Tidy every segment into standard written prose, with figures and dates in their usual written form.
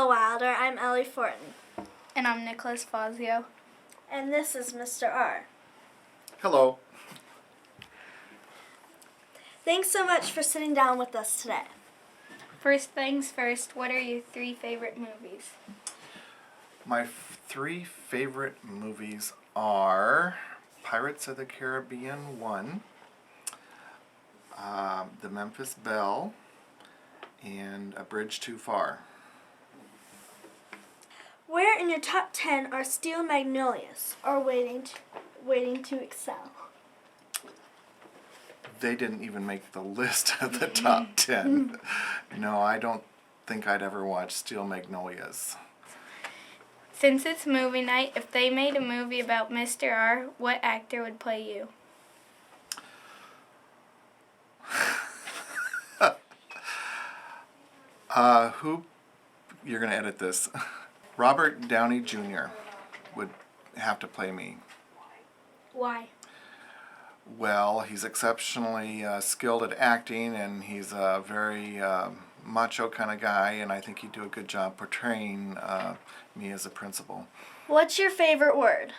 Hello, Wilder. I'm Ellie Fortin. And I'm Nicholas Fazio. And this is Mr. R. Hello. Thanks so much for sitting down with us today. First things first, what are your 3 favorite movies? My 3 favorite movies are Pirates of the Caribbean 1, The Memphis Belle, and A Bridge Too Far. Where in your top 10 are Steel Magnolias or Waiting to Excel? They didn't even make the list of the top 10. No, I don't think I'd ever watch Steel Magnolias. Since it's movie night, if they made a movie about Mr. R, what actor would play you? You're going to edit this. Robert Downey Jr. would have to play me. Why? Well, he's exceptionally skilled at acting, and he's a very macho kind of guy, and I think he'd do a good job portraying me as a principal. What's your favorite word?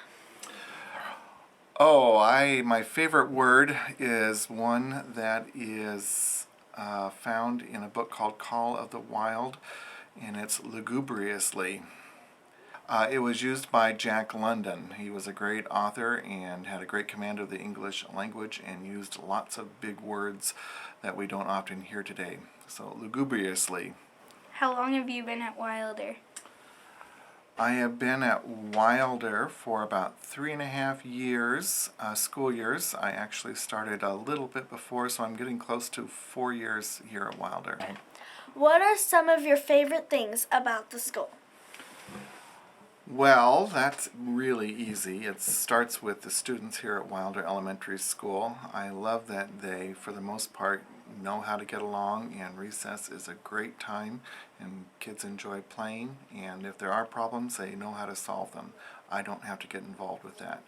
My favorite word is one that is found in a book called Call of the Wild, and it's lugubriously. It was used by Jack London. He was a great author and had a great command of the English language and used lots of big words that we don't often hear today. So, lugubriously. How long have you been at Wilder? I have been at Wilder for about 3.5 years, school years. I actually started a little bit before, so I'm getting close to 4 years here at Wilder. What are some of your favorite things about the school? Well, that's really easy. It starts with the students here at Wilder Elementary School. I love that they, for the most part, know how to get along, and recess is a great time, and kids enjoy playing, and if there are problems, they know how to solve them. I don't have to get involved with that.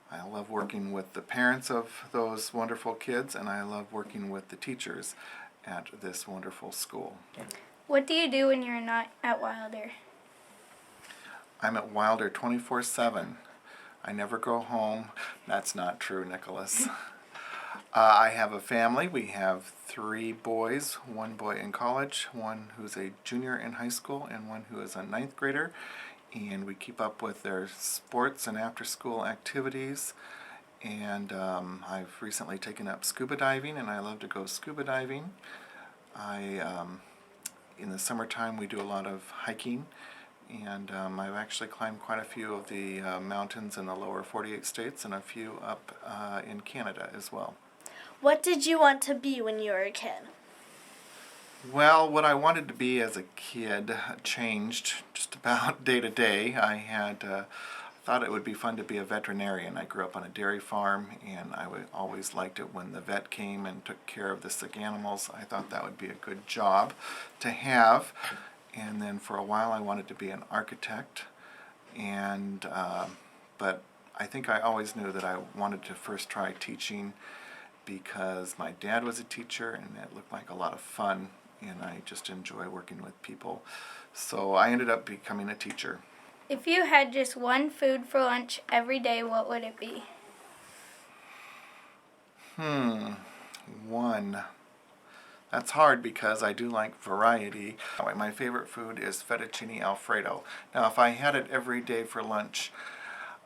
I love working with the parents of those wonderful kids, and I love working with the teachers at this wonderful school. What do you do when you're not at Wilder? I'm at Wilder 24/7. I never go home. That's not true, Nicholas. I have a family. We have 3 boys, 1 boy in college, 1 who's a junior in high school, and 1 who is a 9th grader. And we keep up with their sports and after-school activities. And I've recently taken up scuba diving, and I love to go scuba diving. In the summertime, we do a lot of hiking. And I've actually climbed quite a few of the mountains in the lower 48 states and a few up in Canada as well. What did you want to be when you were a kid? Well, what I wanted to be as a kid changed just about day to day. I thought it would be fun to be a veterinarian. I grew up on a dairy farm, and I always liked it when the vet came and took care of the sick animals. I thought that would be a good job to have. And then for a while I wanted to be an architect, but I think I always knew that I wanted to first try teaching because my dad was a teacher and it looked like a lot of fun, and I just enjoy working with people. So I ended up becoming a teacher. If you had just one food for lunch every day, what would it be? One. That's hard because I do like variety. My favorite food is fettuccine alfredo. Now, if I had it every day for lunch,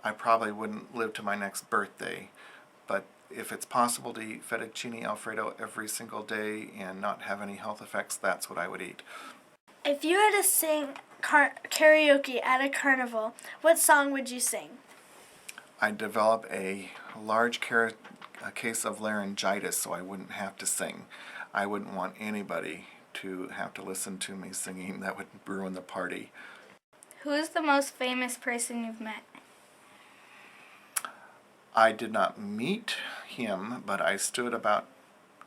I probably wouldn't live to my next birthday. But if it's possible to eat fettuccine alfredo every single day and not have any health effects, that's what I would eat. If you had to sing karaoke at a carnival, what song would you sing? I'd develop a large case of laryngitis so I wouldn't have to sing. I wouldn't want anybody to have to listen to me singing. That would ruin the party. Who is the most famous person you've met? I did not meet him, but I stood about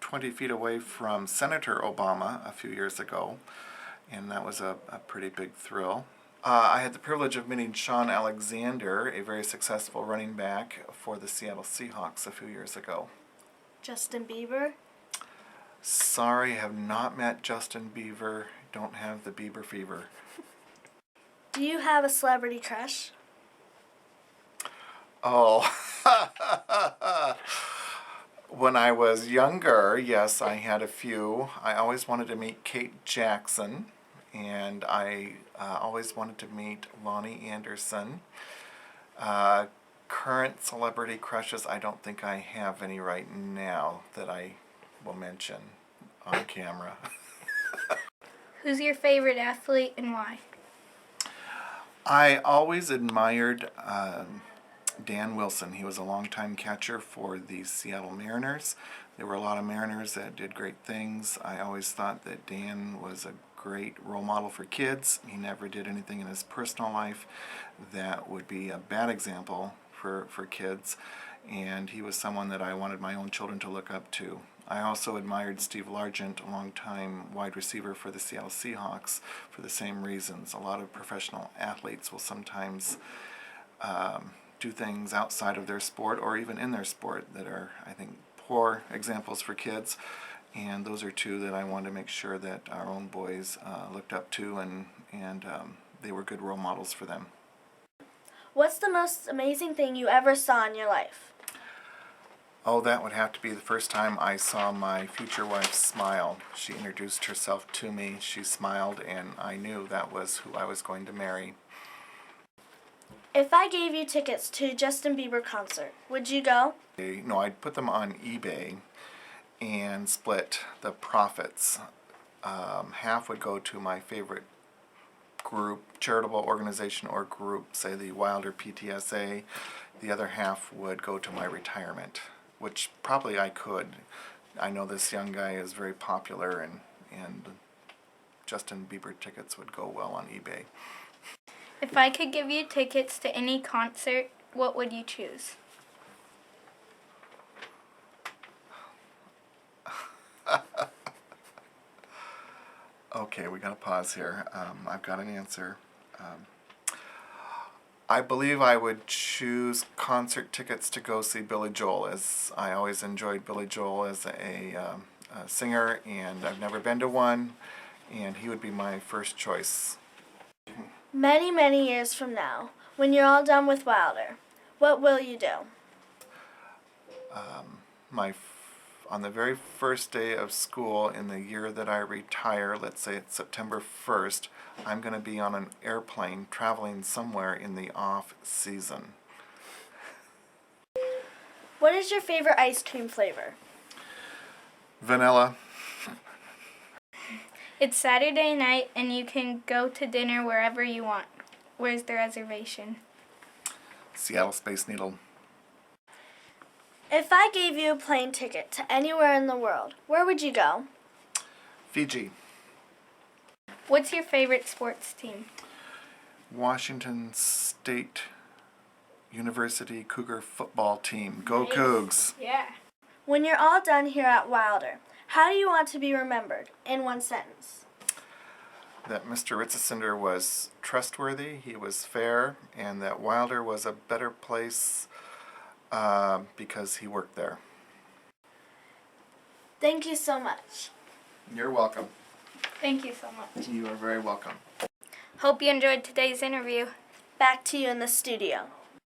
20 feet away from Senator Obama a few years ago, and that was a pretty big thrill. I had the privilege of meeting Sean Alexander, a very successful running back for the Seattle Seahawks a few years ago. Justin Bieber? Sorry, have not met Justin Bieber. Don't have the Bieber fever. Do you have a celebrity crush? Oh, when I was younger, yes, I had a few. I always wanted to meet Kate Jackson, and I always wanted to meet Lonnie Anderson. Current celebrity crushes, I don't think I have any right now that I will mention on camera. Who's your favorite athlete and why? I always admired Dan Wilson. He was a longtime catcher for the Seattle Mariners. There were a lot of Mariners that did great things. I always thought that Dan was a great role model for kids. He never did anything in his personal life that would be a bad example for kids. And he was someone that I wanted my own children to look up to. I also admired Steve Largent, a longtime wide receiver for the Seattle Seahawks, for the same reasons. A lot of professional athletes will sometimes do things outside of their sport or even in their sport that are, I think, poor examples for kids. And those are two that I wanted to make sure that our own boys looked up to, and they were good role models for them. What's the most amazing thing you ever saw in your life? Oh, that would have to be the first time I saw my future wife smile. She introduced herself to me, she smiled, and I knew that was who I was going to marry. If I gave you tickets to a Justin Bieber concert, would you go? No, I'd put them on eBay and split the profits. Half would go to my favorite group, charitable organization or group, say the Wilder PTSA. The other half would go to my retirement, which probably I could. I know this young guy is very popular, and Justin Bieber tickets would go well on eBay. If I could give you tickets to any concert, what would you choose? Okay, we gotta pause here. I've got an answer. I believe I would choose concert tickets to go see Billy Joel, as I always enjoyed Billy Joel as a singer, and I've never been to one, and he would be my first choice. Many, many years from now, when you're all done with Wilder, what will you do? On the very first day of school in the year that I retire, let's say it's September 1st, I'm going to be on an airplane traveling somewhere in the off season. What is your favorite ice cream flavor? Vanilla. It's Saturday night and you can go to dinner wherever you want. Where's the reservation? Seattle Space Needle. If I gave you a plane ticket to anywhere in the world, where would you go? Fiji. What's your favorite sports team? Washington State University Cougar football team. Go Nice. Cougs. Yeah. When you're all done here at Wilder, how do you want to be remembered in one sentence? That Mr. Ritzesender was trustworthy, he was fair, and that Wilder was a better place because he worked there. Thank you so much. You're welcome. Thank you so much. You are very welcome. Hope you enjoyed today's interview. Back to you in the studio.